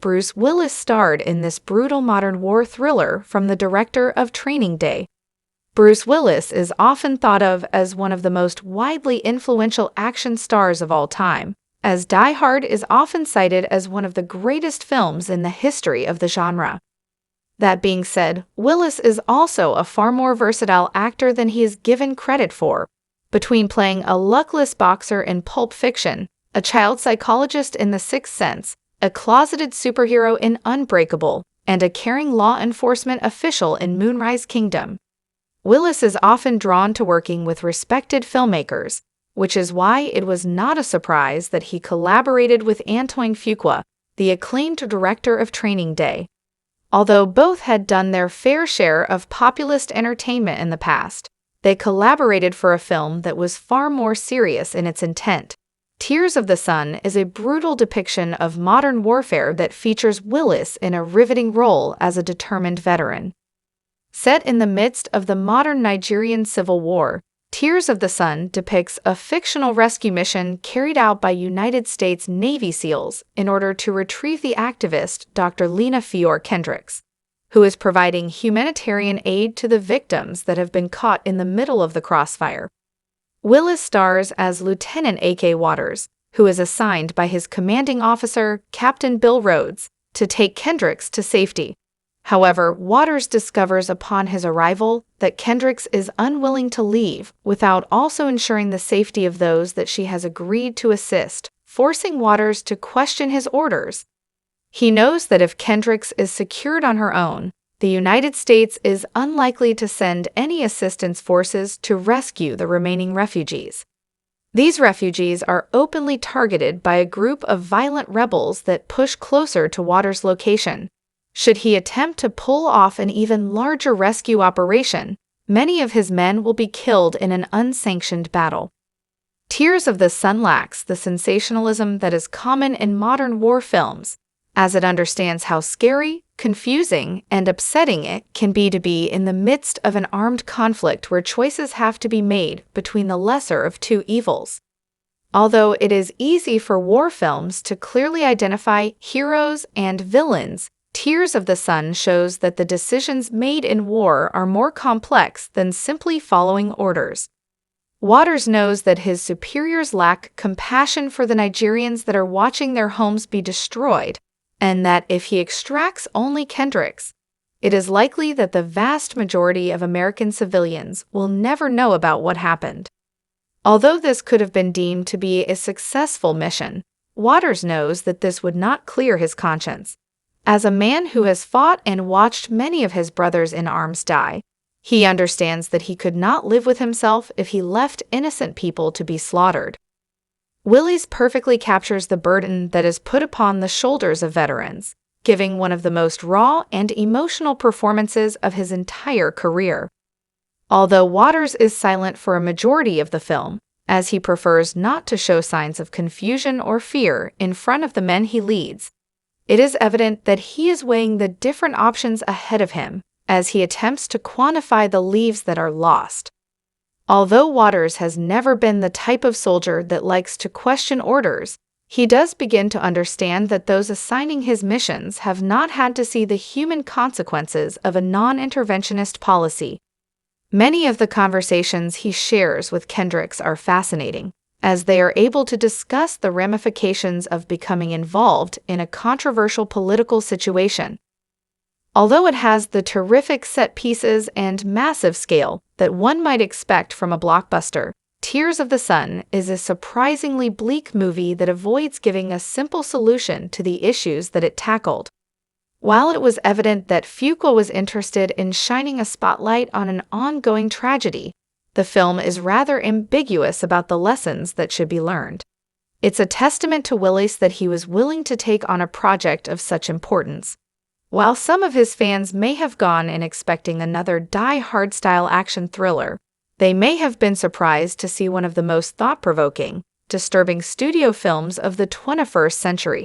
Bruce Willis starred in this brutal modern war thriller from the director of Training Day. Bruce Willis is often thought of as one of the most widely influential action stars of all time, as Die Hard is often cited as one of the greatest films in the history of the genre. That being said, Willis is also a far more versatile actor than he is given credit for. Between playing a luckless boxer in Pulp Fiction, a child psychologist in The Sixth Sense, a closeted superhero in Unbreakable, and a caring law enforcement official in Moonrise Kingdom, Willis is often drawn to working with respected filmmakers, which is why it was not a surprise that he collaborated with Antoine Fuqua, the acclaimed director of Training Day. Although both had done their fair share of populist entertainment in the past, they collaborated for a film that was far more serious in its intent. Tears of the Sun is a brutal depiction of modern warfare that features Willis in a riveting role as a determined veteran. Set in the midst of the modern Nigerian Civil War, Tears of the Sun depicts a fictional rescue mission carried out by United States Navy SEALs in order to retrieve the activist Dr. Lena Fior Kendricks, who is providing humanitarian aid to the victims that have been caught in the middle of the crossfire. Willis stars as Lieutenant A.K. Waters, who is assigned by his commanding officer, Captain Bill Rhodes, to take Kendricks to safety. However, Waters discovers upon his arrival that Kendricks is unwilling to leave without also ensuring the safety of those that she has agreed to assist, forcing Waters to question his orders. He knows that if Kendricks is secured on her own, the United States is unlikely to send any assistance forces to rescue the remaining refugees. These refugees are openly targeted by a group of violent rebels that push closer to Waters' location. Should he attempt to pull off an even larger rescue operation, many of his men will be killed in an unsanctioned battle. Tears of the Sun lacks the sensationalism that is common in modern war films, as it understands how scary, confusing, and upsetting it can be to be in the midst of an armed conflict where choices have to be made between the lesser of two evils. Although it is easy for war films to clearly identify heroes and villains, Tears of the Sun shows that the decisions made in war are more complex than simply following orders. Waters knows that his superiors lack compassion for the Nigerians that are watching their homes be destroyed, and that if he extracts only Kendricks, it is likely that the vast majority of American civilians will never know about what happened. Although this could have been deemed to be a successful mission, Waters knows that this would not clear his conscience. As a man who has fought and watched many of his brothers in arms die, he understands that he could not live with himself if he left innocent people to be slaughtered. Willis perfectly captures the burden that is put upon the shoulders of veterans, giving one of the most raw and emotional performances of his entire career. Although Waters is silent for a majority of the film, as he prefers not to show signs of confusion or fear in front of the men he leads, it is evident that he is weighing the different options ahead of him as he attempts to quantify the lives that are lost. Although Waters has never been the type of soldier that likes to question orders, he does begin to understand that those assigning his missions have not had to see the human consequences of a non-interventionist policy. Many of the conversations he shares with Kendricks are fascinating, as they are able to discuss the ramifications of becoming involved in a controversial political situation. Although it has the terrific set pieces and massive scale that one might expect from a blockbuster, Tears of the Sun is a surprisingly bleak movie that avoids giving a simple solution to the issues that it tackled. While it was evident that Fuqua was interested in shining a spotlight on an ongoing tragedy, the film is rather ambiguous about the lessons that should be learned. It's a testament to Willis that he was willing to take on a project of such importance. While some of his fans may have gone in expecting another Die Hard-style action thriller, they may have been surprised to see one of the most thought-provoking, disturbing studio films of the 21st century.